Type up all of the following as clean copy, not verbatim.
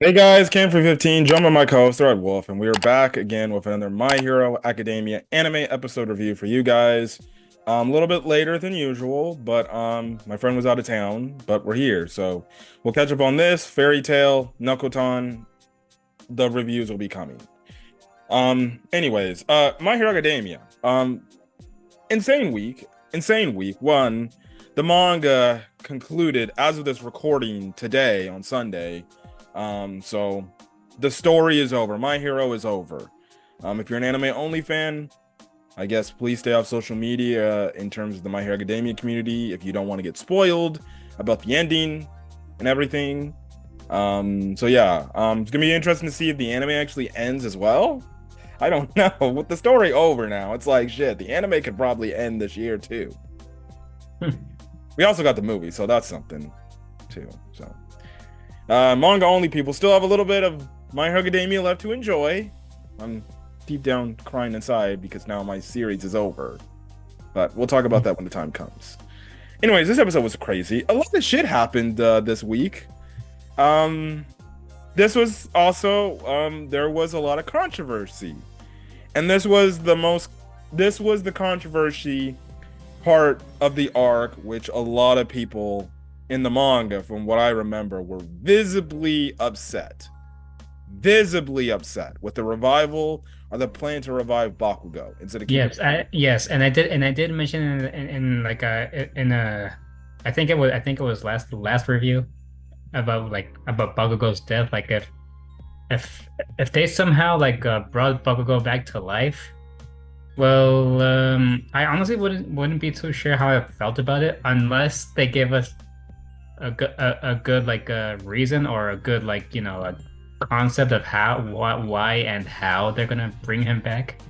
Hey guys, Cam for 15, joined by my co-host, Red Wolf, and we are back again with another My Hero Academia anime episode review for you guys. A little bit later than usual, but my friend was out of town, but we're here, so we'll catch up on this. Fairy Tail, Nakotan, the reviews will be coming. Anyways, My Hero Academia. Insane week. One, the manga concluded as of this recording today on Sunday. So the story is over. My Hero is over. If you're an anime only fan, I guess please stay off social media in terms of the My Hero Academia community if you don't want to get spoiled about the ending and everything. So yeah, it's gonna be interesting to see if the anime actually ends as well. I don't know. With the story over now, it's like shit. The anime could probably end this year too. We also got the movie, so that's something too. So manga only people still have a little bit of My Hero Academia left to enjoy. I'm deep down crying inside because now my series is over. But we'll talk about that when the time comes. Anyways, this episode was crazy. A lot of shit happened this week. This was also there was a lot of controversy. And this was the controversy part of the arc, which a lot of people in the manga, from what I remember, were visibly upset with the revival or the plan to revive Bakugou instead of keeping. Yes, and I did mention in like I think it was last review about Bakugou's death. Like if they somehow brought Bakugou back to life, well, I honestly wouldn't be too sure how I felt about it unless they give us a good reason or a good a concept of how why and how they're gonna bring him back.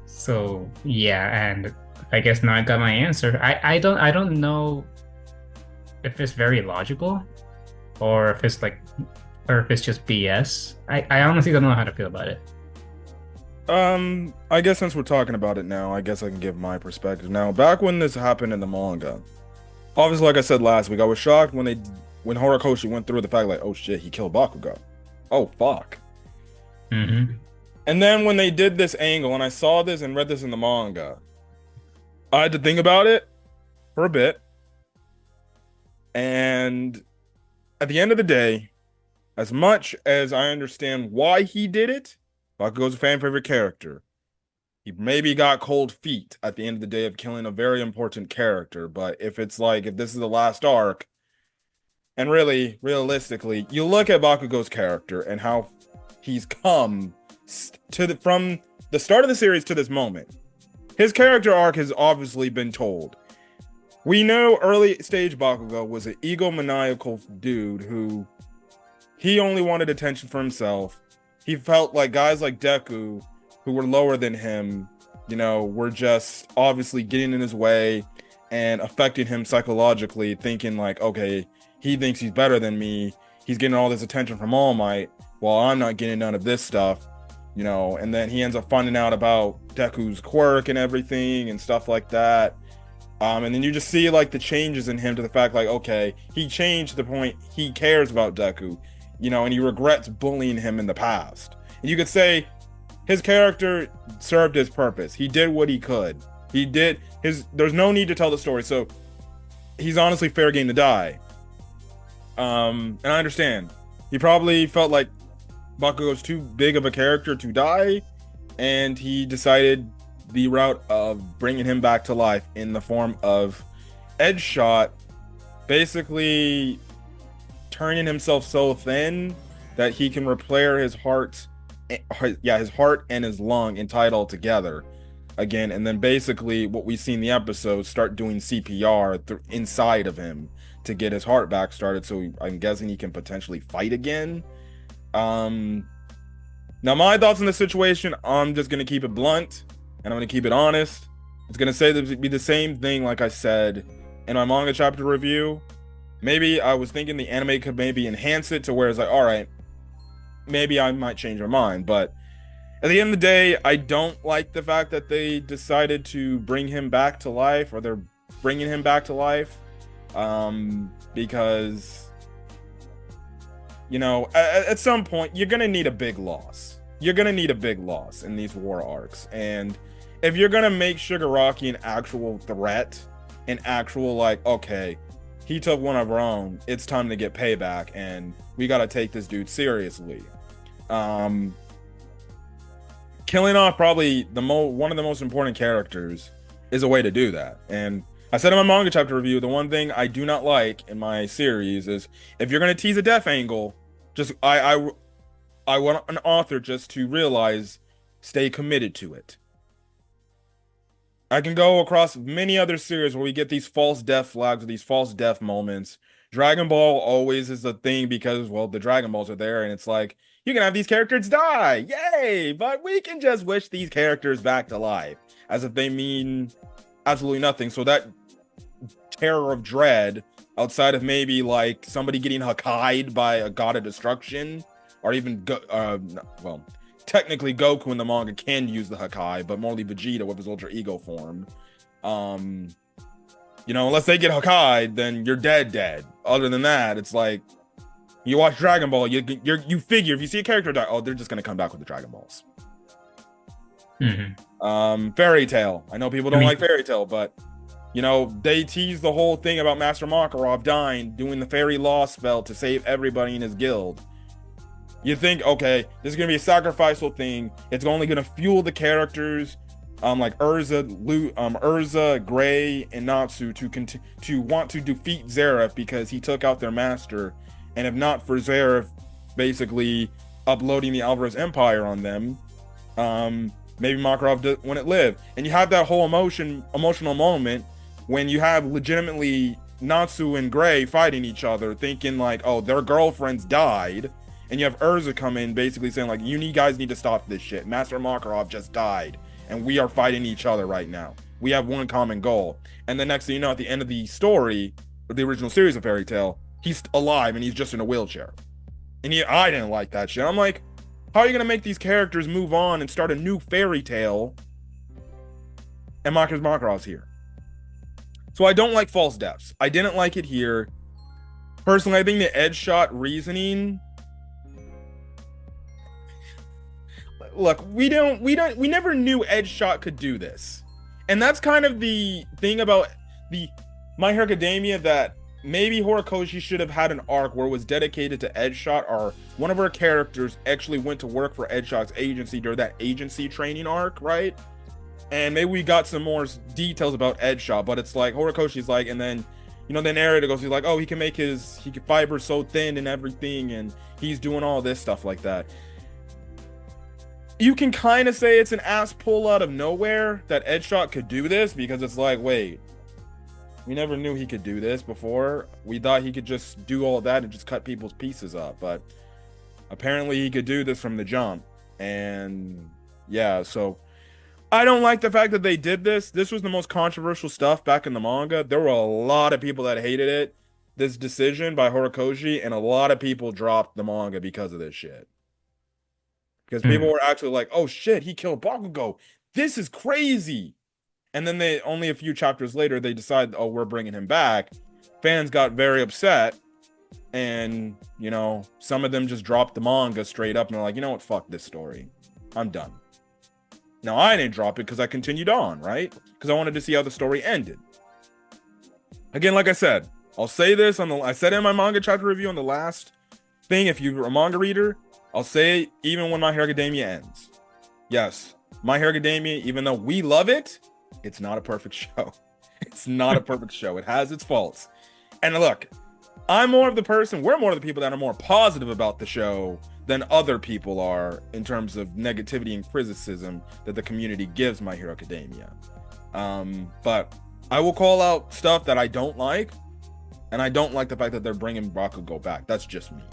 So yeah, and I guess now I got my answer. I don't know if it's very logical or if it's or if it's just BS. I honestly don't know how to feel about it. I guess since we're talking about it now, I guess I can give my perspective. Now, back when this happened in the manga, obviously, like I said last week, I was shocked when Horikoshi went through the fact like, oh shit, he killed Bakugou. Oh fuck. Mm-hmm. And then when they did this angle, and I saw this and read this in the manga, I had to think about it for a bit. And at the end of the day, as much as I understand why he did it, Bakugou's a fan favorite character. He maybe got cold feet at the end of the day of killing a very important character, but if this is the last arc, and really, realistically, you look at Bakugou's character and how he's come from the start of the series to this moment. His character arc has obviously been told. We know early stage Bakugou was an egomaniacal dude who he only wanted attention for himself. He felt like guys like Deku, who were lower than him, were just obviously getting in his way and affecting him psychologically, thinking like, okay, he thinks he's better than me. He's getting all this attention from All Might while I'm not getting none of this stuff, and then he ends up finding out about Deku's quirk and everything and stuff like that. And then you just see like the changes in him to the fact like, okay, he changed to the point he cares about Deku, and he regrets bullying him in the past. And you could say his character served his purpose. He did what he could. There's no need to tell the story. So he's honestly fair game to die. And I understand. He probably felt like Bakugou's too big of a character to die, and he decided the route of bringing him back to life in the form of Edge Shot, basically turning himself so thin that he can repair his heart and his lung and tie it all together again, and then basically what we see in the episode, start doing CPR inside of him to get his heart back started, so I'm guessing he can potentially fight again. Now my thoughts on the situation, I'm just gonna keep it blunt and I'm gonna keep it honest. It's gonna be the same thing like I said in my manga chapter review. Maybe I was thinking the anime could maybe enhance it to where it's like, all right, maybe I might change my mind, but at the end of the day, I don't like the fact that they decided to bring him back to life, or they're bringing him back to life, because at some point you're gonna need a big loss. You're gonna need a big loss in these war arcs, and if you're gonna make Shigaraki an actual threat, an actual like, okay, he took one of our own, it's time to get payback, and we gotta take this dude seriously. Killing off probably one of the most important characters is a way to do that. And I said in my manga chapter review, the one thing I do not like in my series is if you're gonna tease a death angle, just I want an author just to realize, stay committed to it. I can go across many other series where we get these false death flags or these false death moments. Dragon Ball always is a thing because, well, the Dragon Balls are there, and it's like, you can have these characters die, yay! But we can just wish these characters back to life, as if they mean absolutely nothing. So that terror of dread, outside of maybe like somebody getting Hakkai'd by a god of destruction, or even well, technically Goku in the manga can use the Hakkai, but mostly Vegeta with his ultra ego form. Unless they get Hakkai, then you're dead. Other than that, it's like you watch Dragon Ball, you figure if you see a character die, oh, they're just gonna come back with the Dragon Balls. Fairy Tail. I know people don't like Fairy Tail, but they tease the whole thing about Master Makarov dying, doing the fairy law spell to save everybody in his guild. You think, okay, this is gonna be a sacrificial thing. It's only gonna fuel the characters, like Urza, Gray, and Natsu to want to defeat Zeref because he took out their master, and if not for Zeref, basically uploading the Alvarez Empire on them, maybe Makarov wouldn't live. And you have that whole emotional moment when you have legitimately Natsu and Gray fighting each other, thinking like, oh, their girlfriends died. And you have Urza come in basically saying like, you guys need to stop this shit. Master Makarov just died, and we are fighting each other right now. We have one common goal. And the next thing you know, at the end of the story, of the original series of Fairy Tail, he's alive and he's just in a wheelchair. And I didn't like that shit. I'm like, how are you gonna make these characters move on and start a new Fairy Tail? And Makarov's here. So I don't like false deaths. I didn't like it here. Personally, I think the edge shot reasoning. Look, we never knew Edge Shot could do this. And that's kind of the thing about the My Hero Academia, that maybe Horikoshi should have had an arc where it was dedicated to Edge Shot, or one of our characters actually went to work for Edge Shot's agency during that agency training arc, right? And maybe we got some more details about Edge Shot, but it's like Horikoshi's like, and then the narrator goes, he's like, oh, he can fiber so thin and everything, and he's doing all this stuff like that. You can kind of say it's an ass pull out of nowhere that Edge Shot could do this, because it's like, wait, we never knew he could do this before. We thought he could just do all that and just cut people's pieces up, but apparently he could do this from the jump. And yeah, so I don't like the fact that they did this. This was the most controversial stuff back in the manga. There were a lot of people that hated it, this decision by Horikoshi, and a lot of people dropped the manga because of this shit. Because people were actually like, oh shit, he killed Bakugou. This is crazy. And then only a few chapters later, they decide, oh, we're bringing him back. Fans got very upset. And, some of them just dropped the manga straight up. And they're like, you know what? Fuck this story. I'm done. Now, I didn't drop it because I continued on, right? Because I wanted to see how the story ended. Again, like I said, I'll say this I said it in my manga chapter review on the last thing. If you're a manga reader, I'll say it even when My Hero Academia ends. Yes, My Hero Academia, even though we love it, it's not a perfect show. It's not a perfect show. It has its faults. And look, we're more of the people that are more positive about the show than other people are in terms of negativity and criticism that the community gives My Hero Academia. But I will call out stuff that I don't like, and I don't like the fact that they're bringing Bakugou back. That's just me.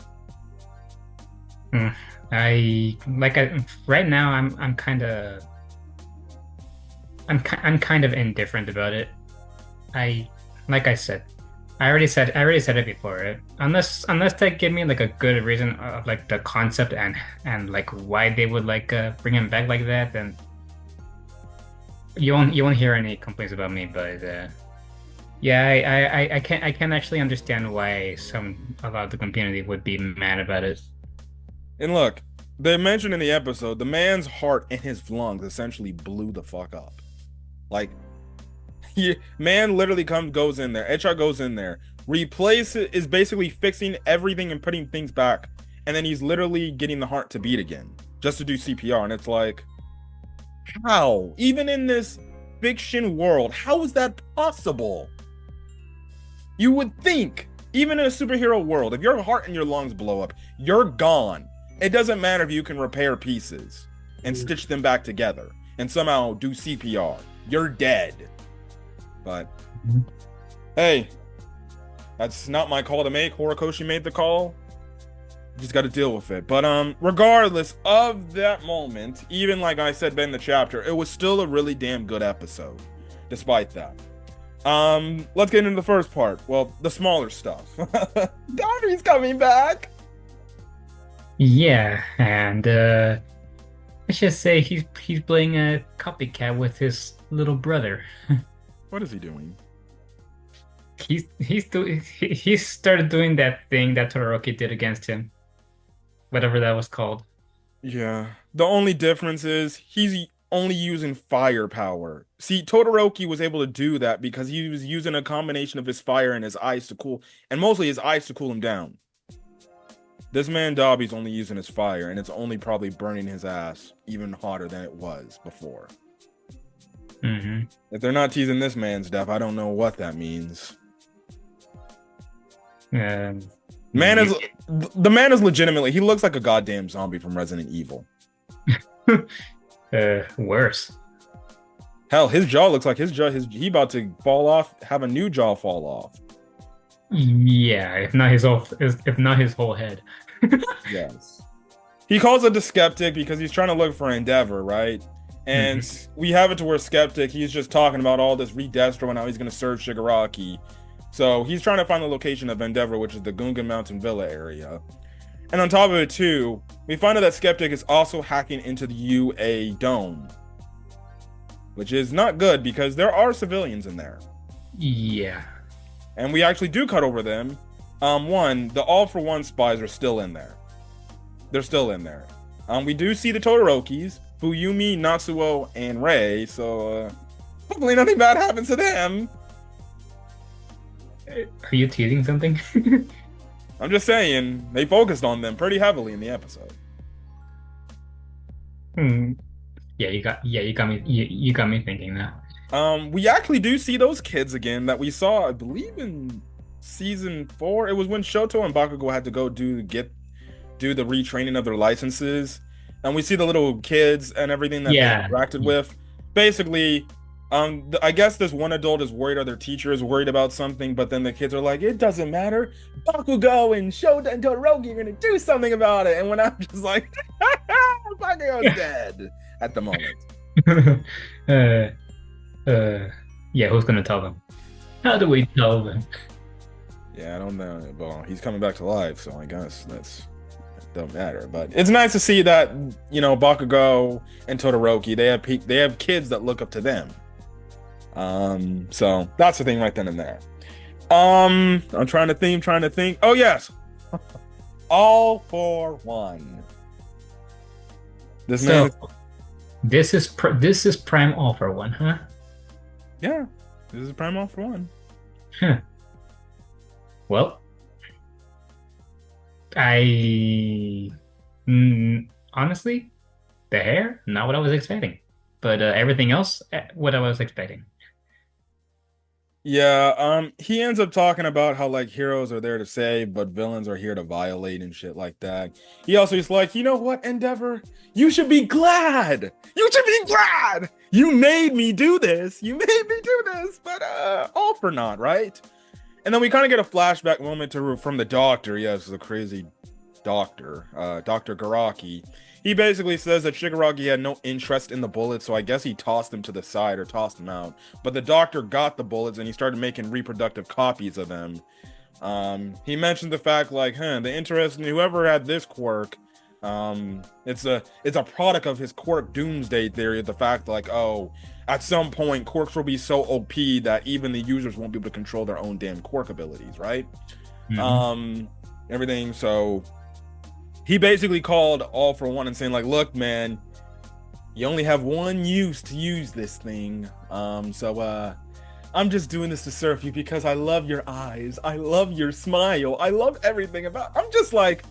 Right now I'm kind of indifferent about it. I already said it before. Unless they give me like a good reason of like the concept and like why they would like bring him back like that, then you won't hear any complaints about me. But Yeah, I can't actually understand why a lot of the community would be mad about it. And look, they mentioned in the episode the man's heart and his lungs essentially blew the fuck up. Like, man literally goes in there. HR goes in there, is basically fixing everything and putting things back, and then he's literally getting the heart to beat again just to do CPR. And it's like, how? Even in this fiction world, how is that possible? You would think, even in a superhero world, if your heart and your lungs blow up, you're gone. It doesn't matter if you can repair pieces and stitch them back together and somehow do CPR. You're dead. But hey, that's not my call to make. Horikoshi made the call. Just got to deal with it. But regardless of that moment, even like I said in the chapter, it was still a really damn good episode, despite that. Let's get into the first part. Well, the smaller stuff. Dobby's coming back. Yeah, and let's just say he's playing a copycat with his little brother. What is he doing? He started doing that thing that Todoroki did against him, whatever that was called. Yeah. The only difference is he's only using firepower. See, Todoroki was able to do that because he was using a combination of his fire and his ice to cool, and mostly his ice to cool him down. This man Dobby's only using his fire, and it's only probably burning his ass even hotter than it was before. Mm-hmm. If they're not teasing this man's death, I don't know what that means. The man is legitimately, he looks like a goddamn zombie from Resident Evil. Worse. Hell, his jaw looks like he about to fall off, have a new jaw fall off. Yeah, if not his whole head. Yes. He calls it the skeptic because he's trying to look for Endeavor, right? And we have it to where skeptic, he's just talking about all this redestro and how he's going to serve Shigiraki. So he's trying to find the location of Endeavor, which is the Gungan Mountain Villa area. And on top of it too, we find out that skeptic is also hacking into the UA dome, which is not good because there are civilians in there. Yeah. And we actually do cut over them. The All for One spies are still in there. They're still in there. We do see the Todorokis, Fuyumi, Natsuo, and Rei. So hopefully nothing bad happens to them. Are you teasing something? I'm just saying they focused on them pretty heavily in the episode. Yeah, you got me thinking now. We actually do see those kids again that we saw, I believe, in season 4. It was when Shoto and Bakugou had to go do the retraining of their licenses, and we see the little kids and everything that they interacted with. Basically, I guess this one adult is worried, or their teacher is worried about something, but then the kids are like, it doesn't matter. Bakugou and Shota and Todoroki are gonna do something about it. And when I'm just like, Bakugou's dead at the moment. Yeah, who's gonna tell them? How do we tell them? Yeah, I don't know. Well, he's coming back to life, so I guess that don't matter. But it's nice to see that, Bakugou and Todoroki, they have kids that look up to them. So that's the thing right then and there. I'm trying to think. Oh yes, All for One. This is Prime All for One, huh? Yeah, this is Prime All for One. Huh. Well, honestly, the hair, not what I was expecting, but everything else, what I was expecting. Yeah, he ends up talking about how like heroes are there to save, but villains are here to violate and shit like that. He also is like, you know what, Endeavor? You should be glad. You should be glad. You made me do this. But all for naught, right? And then we kind of get a flashback moment from the doctor. Yes, the crazy doctor, Dr. Garaki. He basically says that Shigiraki had no interest in the bullets, so I guess he tossed them to the side or tossed them out. But the doctor got the bullets and he started making reproductive copies of them. He mentioned the fact like, the interest in whoever had this quirk, It's a product of his quirk doomsday theory of the fact like, oh, at some point quirks will be so OP that even the users won't be able to control their own damn quirk abilities, right? Hmm. Um, everything. So he basically called All for One and saying like, look, man, you only have one use to use this thing. I'm just doing this to serve you because I love your eyes. I love your smile. I love everything about. I'm just like,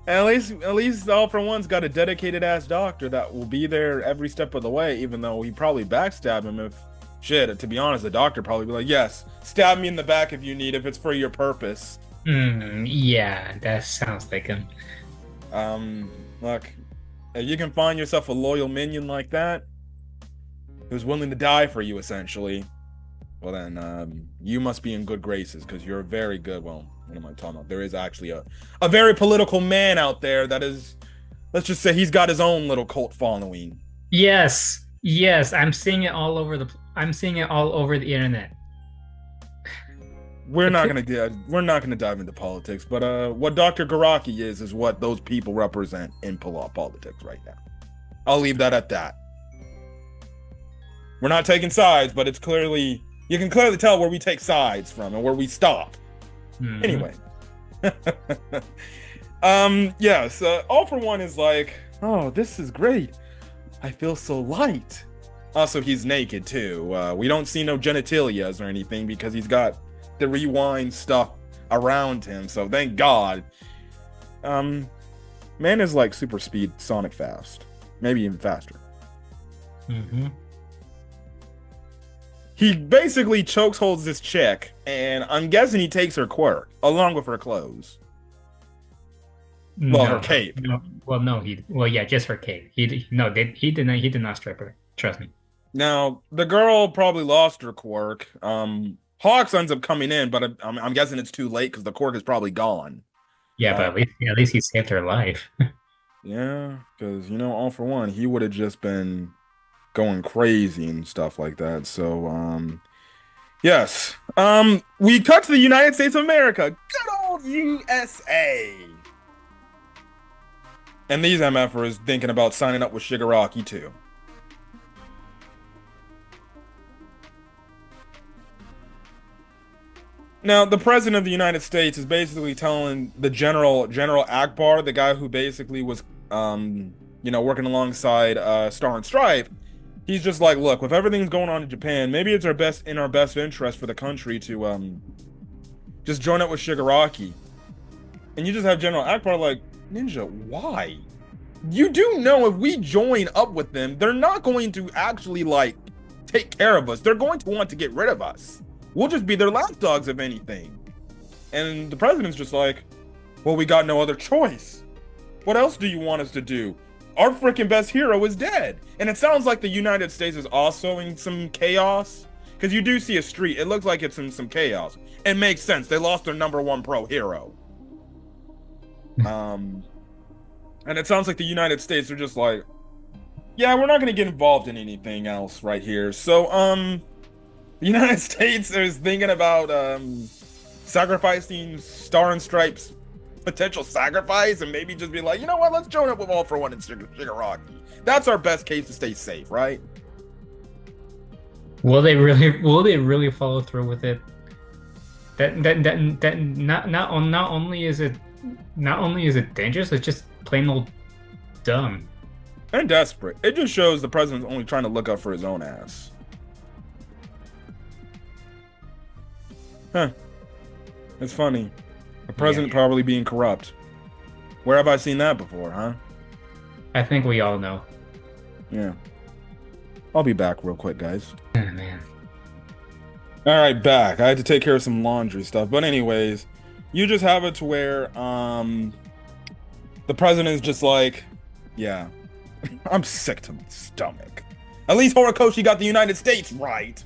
at least All for One's got a dedicated ass doctor that will be there every step of the way, even though he probably backstab him if shit, to be honest, the doctor probably be like, yes, stab me in the back if you need, if it's for your purpose. Yeah, that sounds like him. Look, if you can find yourself a loyal minion like that, who's willing to die for you essentially, well then, you must be in good graces because you're very good. Well, what am I talking about? There is actually a very political man out there that is, let's just say he's got his own little cult following. Yes, yes, I'm seeing it all over the internet. We're not gonna dive into politics, but what Dr. Garaki is what those people represent in politics right now. I'll leave that at that. We're not taking sides, but you can clearly tell where we take sides from and where we stop. Mhm. Anyway. Yes, All for One is like, oh, this is great. I feel so light. Also, he's naked too. We don't see no genitalias or anything because he's got the rewind stuff around him. So thank God. Man is like super speed, Sonic fast, maybe even faster. Mm-hmm. He basically chokes holds this chick, and I'm guessing he takes her quirk along with her clothes. Well, her cape. No, well, no, yeah, just her cape. He did not strip her. Trust me. Now, the girl probably lost her quirk. Hawks ends up coming in, but I'm guessing it's too late because the quirk is probably gone. Yeah, but Uh, at least he saved her life. yeah, because All for One, he would have just been going crazy and stuff like that. So, yes. We cut to the United States of America. Good old USA. And these MFers thinking about signing up with Shigiraki too. Now, the president of the United States is basically telling the General Akbar, the guy who basically was, working alongside Star and Stripe. He's just like, look, with everything's going on in Japan, maybe it's our best interest for the country to just join up with Shigaraki. And you just have General Akbar like, Ninja, why? You do know if we join up with them, they're not going to actually like take care of us. They're going to want to get rid of us. We'll just be their lapdogs if anything. And the president's just like, well, we got no other choice. What else do you want us to do? Our freaking best hero is dead. And it sounds like the United States is also in some chaos. Because you do see a street. It looks like it's in some chaos. It makes sense. They lost their number one pro hero. And it sounds like the United States are just like, yeah, we're not going to get involved in anything else right here. So, the United States is thinking about sacrificing Star and Stripes' potential sacrifice and maybe just be like, you know what, let's join up with All for One and Shigaraki. That's our best case to stay safe, right? Will they really follow through with it? That not only is it dangerous, it's just plain old dumb. And desperate. It just shows the president's only trying to look up for his own ass. Huh. It's funny. A president probably being corrupt. Where have I seen that before, huh? I think we all know. Yeah. I'll be back real quick, guys. Oh, man. All right, back. I had to take care of some laundry stuff. But anyways, you just have it to where the president is just like, yeah, I'm sick to my stomach. At least Horikoshi got the United States right.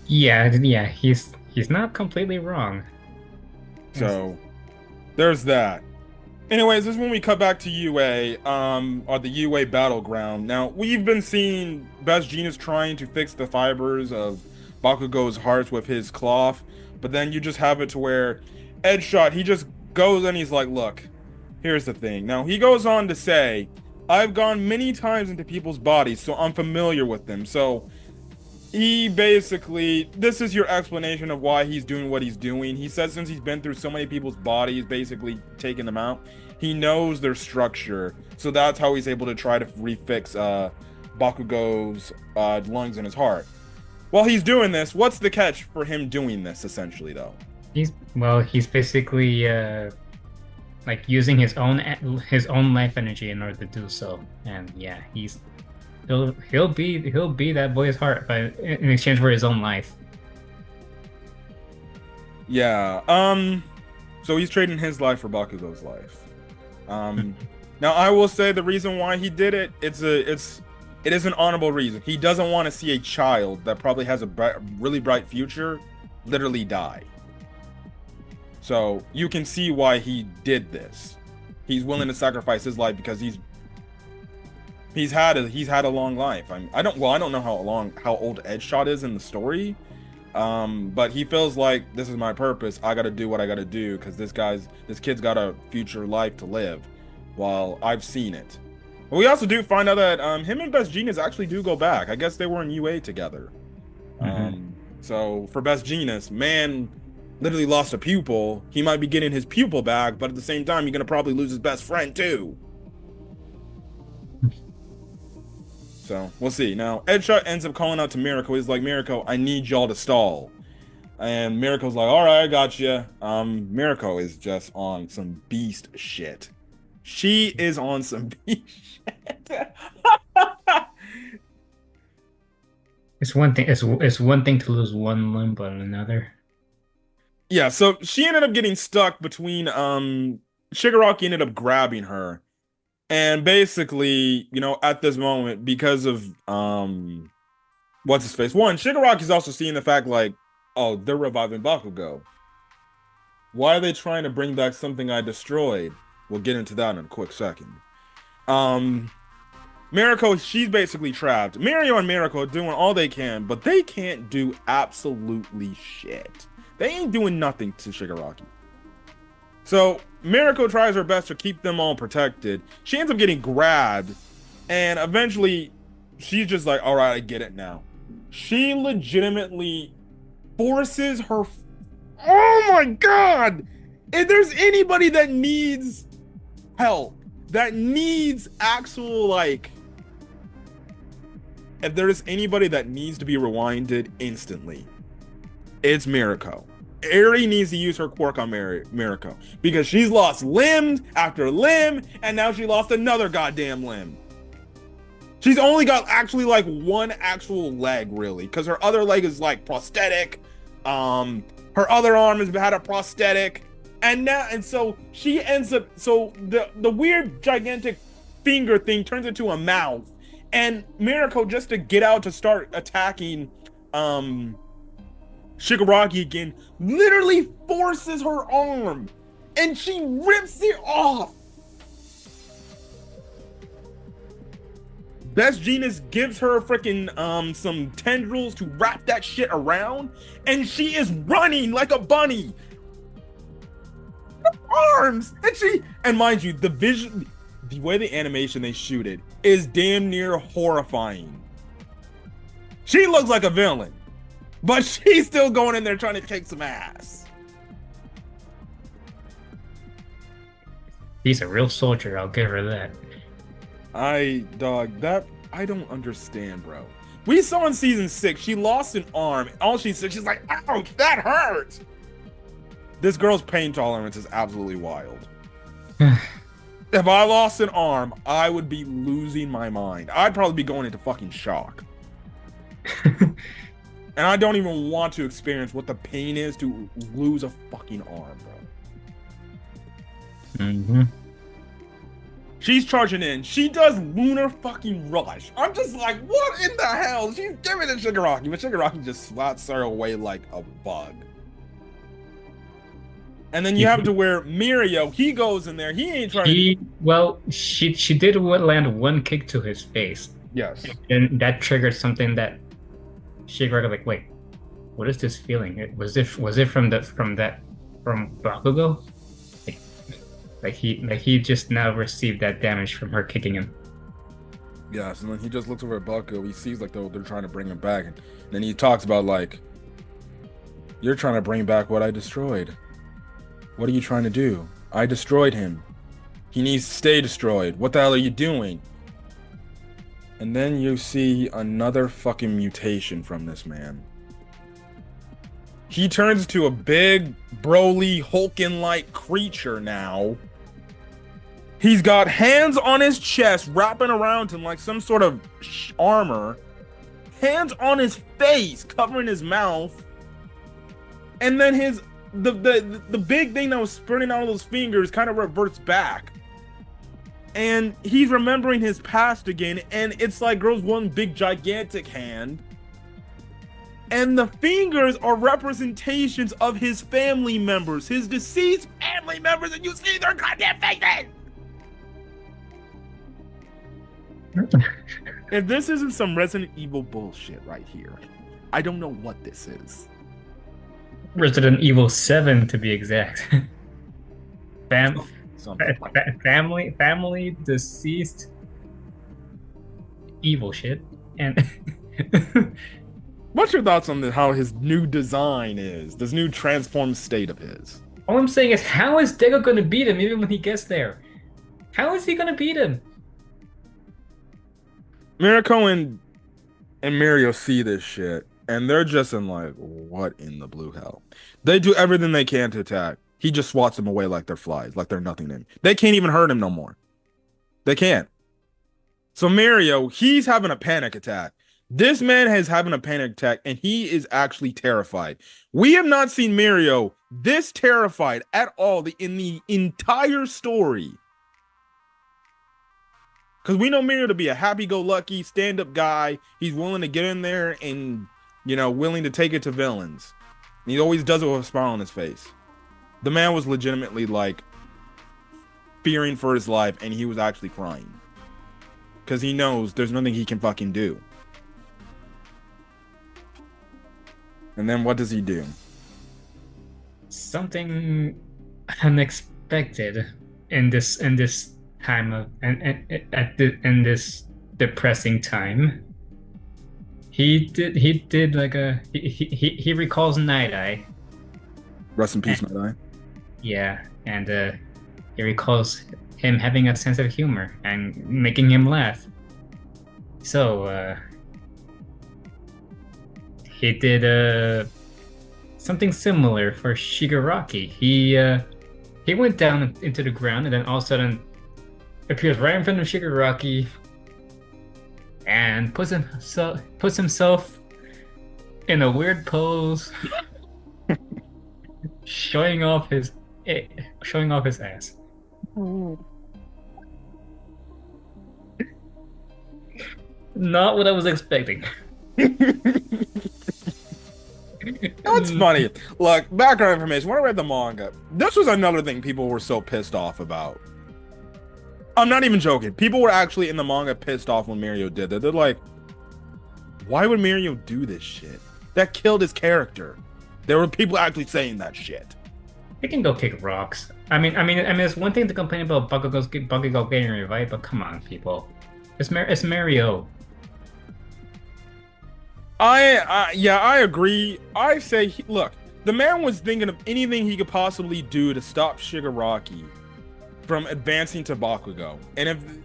Yeah, he's not completely wrong. So there's that. Anyways, this is when we cut back to UA, or the UA battleground. Now, we've been seeing Best Genius trying to fix the fibers of Bakugou's hearts with his cloth, but then you just have it to where Edshot, he just goes and he's like, look, Here's the thing. Now, he goes on to say, I've gone many times into people's bodies, so I'm familiar with them. So he basically, this is your explanation of why he's doing what he's doing. He says since he's been through so many people's bodies, basically taking them out, he knows their structure. So that's how he's able to try to refix Bakugou's lungs and his heart. While he's doing this, what's the catch for him doing this, essentially, though? He's basically like using his own life energy in order to do so. And yeah, he'll be that boy's heart in exchange for his own life. Yeah. So he's trading his life for Bakugou's life. Now I will say the reason why he did it, it is an honorable reason. He doesn't want to see a child that probably has a really bright future literally die. So you can see why he did this. He's willing to sacrifice his life because he's had a long life. I don't know how old Edgeshot is in the story, but he feels like this is my purpose. I got to do what I got to do because this kid's got a future life to live. While I've seen it, but we also do find out that him and Best Genius actually do go back. I guess they were in UA together. So for Best Genius, man literally lost a pupil. He might be getting his pupil back, but at the same time, you're gonna probably lose his best friend too. So we'll see. Now, Edgeshot ends up calling out to Miracle. He's like, Miracle, I need y'all to stall. And Miracle's like, all right, I got you. Miracle is just on some beast shit. She is on some beast shit. It's one thing. It's one thing to lose one limb, but another. Yeah, so she ended up getting stuck between Shigaraki ended up grabbing her. And basically, at this moment, because of what's his face? One, Shigaraki's also seeing the fact like, oh, they're reviving Bakugou. Why are they trying to bring back something I destroyed? We'll get into that in a quick second. Miracle, she's basically trapped. Mirio and Miracle are doing all they can, but they can't do absolutely shit. They ain't doing nothing to Shigaraki. So Miracle tries her best to keep them all protected. She ends up getting grabbed, and eventually she's just like, all right, I get it now. She legitimately forces her. Oh my god! If there's anybody that needs help, that needs actual if there's anybody that needs to be rewinded instantly, it's Miracle. Eri needs to use her quirk on Miracle because she's lost limb after limb, and now she lost another goddamn limb. She's only got actually one actual leg, really, because her other leg is prosthetic. Her other arm has had a prosthetic, and so she ends up. So the weird gigantic finger thing turns into a mouth, and Miracle, just to get out to start attacking Shigaraki again, literally forces her arm, and she rips it off. Best Genius gives her freaking some tendrils to wrap that shit around, and she is running like a bunny. Arms, and mind you, the way the animation they shoot it is damn near horrifying. She looks like a villain, but she's still going in there trying to kick some ass. She's a real soldier, I'll give her that. I don't understand, bro. We saw in season 6, she lost an arm. All she said, she's like, ouch, that hurt. This girl's pain tolerance is absolutely wild. If I lost an arm, I would be losing my mind. I'd probably be going into fucking shock. And I don't even want to experience what the pain is to lose a fucking arm, bro. Mm-hmm. She's charging in. She does Lunar fucking Rush. I'm just like, what in the hell? She's giving it to Shigaraki, but Shigaraki just slaps her away like a bug. And then you have to where Mirio, he goes in there. He ain't trying she did land one kick to his face. Yes. And that triggered something that Shigaraki wait, what is this feeling? Was it from Bakugou? Like he just now received that damage from her kicking him. Yes, and then he just looks over at Bucko. He sees like they're trying to bring him back, and then he talks about like, "You're trying to bring back what I destroyed. What are you trying to do? I destroyed him. He needs to stay destroyed. What the hell are you doing?" And then you see another fucking mutation from this man. He turns to a big, broly, Hulkin-like creature now. He's got hands on his chest, wrapping around him like some sort of armor. Hands on his face, covering his mouth. And then the big thing that was spurting out of those fingers kind of reverts back. And he's remembering his past again, and it's like grows one big gigantic hand. And the fingers are representations of his family members, his deceased family members, and you see their goddamn faces! If this isn't some Resident Evil bullshit right here, I don't know what this is. Resident Evil 7 to be exact. Family deceased evil shit. And what's your thoughts on how his new design is, this new transformed state of his? All I'm saying is, how is Deku gonna beat him even when he gets there? How is he gonna beat him? Mirako and Mirio see this shit, and they're just in like, what in the blue hell? They do everything they can to attack. He just swats them away like they're flies, like they're nothing to him. They can't even hurt him no more. They can't. So Mirio, he's having a panic attack. This man is having a panic attack, and he is actually terrified. We have not seen Mirio this terrified at all in the entire story. Because we know Mirio to be a happy-go-lucky, stand-up guy. He's willing to get in there and, willing to take it to villains. And he always does it with a smile on his face. The man was legitimately, like, fearing for his life, and he was actually crying. Because he knows there's nothing he can fucking do. And then what does he do? Something unexpected in this time of in this depressing time. He recalls Night Eye. Rest in peace, Night Eye. Yeah, and he recalls him having a sense of humor and making him laugh. So he did something similar for Shigiraki. He went down into the ground and then all of a sudden appears right in front of Shigiraki and puts himself in a weird pose, showing off his ass. Not what I was expecting. That's funny. Look, background information. When I read the manga, this was another thing people were so pissed off about. I'm not even joking. People were actually in the manga pissed off when Mirio did that. They're like, why would Mirio do this shit? That killed his character. There were people actually saying that shit. He can go kick rocks. I mean, it's one thing to complain about Bakugou getting revived, but come on, people. It's Mario. I agree. I say, look, the man was thinking of anything he could possibly do to stop Shigaraki from advancing to Bakugou. And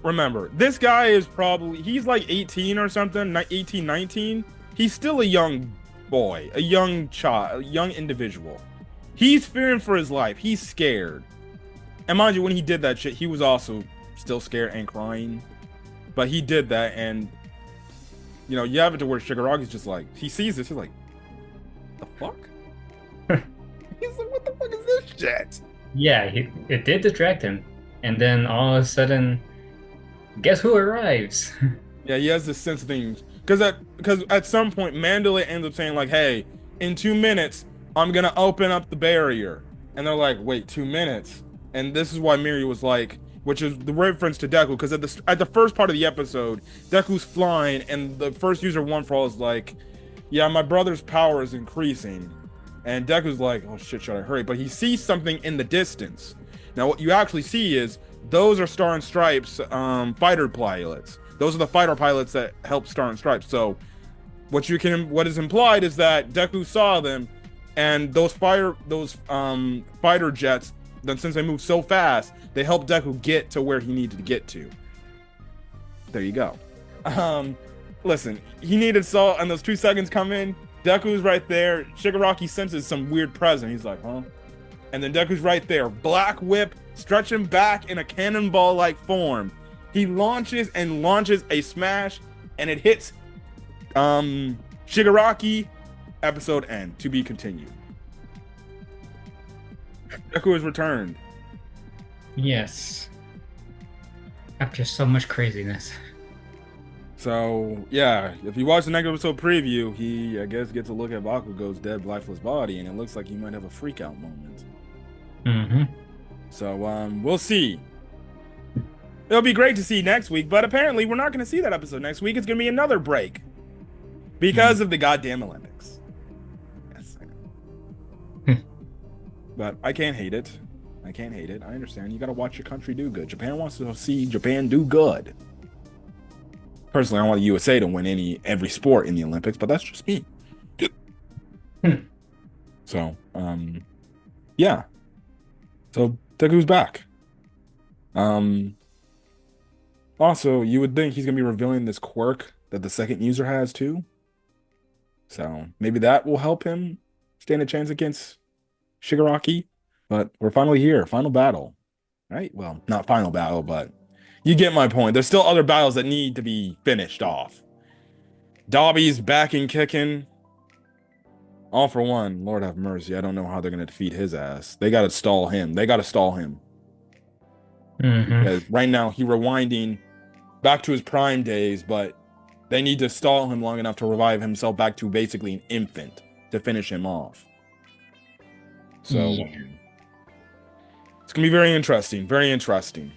remember, this guy is he's like 18 or something, 18, 19. He's still a young boy, a young child, a young individual. He's fearing for his life. He's scared. And mind you, when he did that shit, he was also still scared and crying. But he did that, and you have it to where Shigaraki's just like, he sees this, he's like, the fuck? He's like, what the fuck is this shit? Yeah, it did distract him. And then all of a sudden, guess who arrives? Yeah, he has this sense of things. Because at some point, Mandalay ends up saying like, hey, in 2 minutes, I'm going to open up the barrier. And they're like, wait, 2 minutes? And this is why Mirio was like, which is the reference to Deku, because at the first part of the episode, Deku's flying, and the first user one for all is like, yeah, my brother's power is increasing. And Deku's like, oh shit, should I hurry? But he sees something in the distance. Now, what you actually see is those are Star and Stripes fighter pilots. Those are the fighter pilots that help Star and Stripes. So, what is implied is that Deku saw them, and those fighter jets. Then, since they move so fast, they help Deku get to where he needed to get to. There you go. Listen, he needed salt, and those 2 seconds come in. Deku's right there. Shigaraki senses some weird presence. He's like, huh? And then Deku's right there. Black whip, stretching back in a cannonball-like form. He launches a smash, and it hits Shigaraki. Episode end. To be continued. Deku has returned. Yes. After so much craziness. So, yeah, if you watch the next episode preview, he, I guess, gets a look at Bakugou's dead, lifeless body, and it looks like he might have a freak-out moment. Mm-hmm. So, we'll see. It'll be great to see next week, but apparently we're not going to see that episode next week. It's going to be another break. Because of the goddamn Olympics. Yes, I know. But I can't hate it. I understand. You got to watch your country do good. Japan wants to see Japan do good. Personally, I don't want the USA to win every sport in the Olympics, but that's just me. So, yeah. So Deku's back. Also, you would think he's gonna be revealing this quirk that the second user has too. So maybe that will help him stand a chance against Shigaraki. But we're finally here. Final battle. Right? Well, not final battle, but you get my point. There's still other battles that need to be finished off. Dobby's back and kicking. All for one. Lord have mercy. I don't know how they're going to defeat his ass. They got to stall him. Mm-hmm. Because right now, he's rewinding back to his prime days, but they need to stall him long enough to revive himself back to basically an infant to finish him off. So, Yeah. It's going to be very interesting. Very interesting.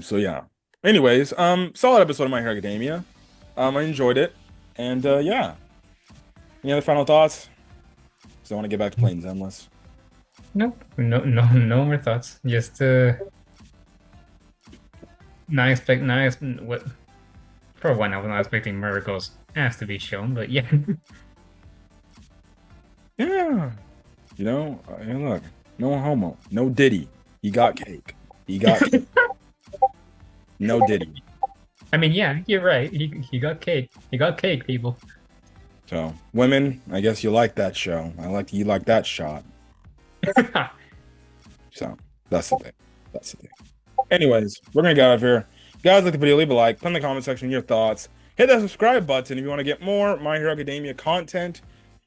So yeah. Anyways, solid episode of My Hero Academia. I enjoyed it. And yeah. Any other final thoughts? So I want to get back to playing Zenless. Nope. No more thoughts. Just what for one, I was not expecting Miracle's ass to be shown, but yeah. Yeah. You know, hey, look, no homo, no Diddy. He got cake. Cake. No Diddy. I mean, yeah, you're right. He got cake. He got cake, people. So, women, I guess you like that show. You like that shot. So, that's the thing. Anyways, we're going to get out of here. Guys, like the video, leave a like, put in the comment section your thoughts. Hit that subscribe button if you want to get more My Hero Academia content.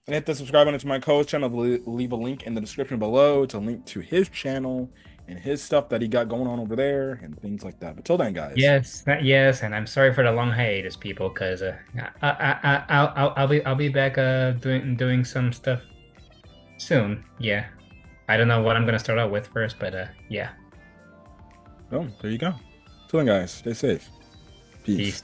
And hit the subscribe button to my co-host channel. Leave a link in the description below to link to his channel and his stuff that he got going on over there and things like that. But till then, guys. Yes, and I'm sorry for the long hiatus, people, because I'll be back doing some stuff soon. Yeah, I don't know what I'm gonna start out with first, but yeah. Oh, there you go. Till then, guys, stay safe. Peace.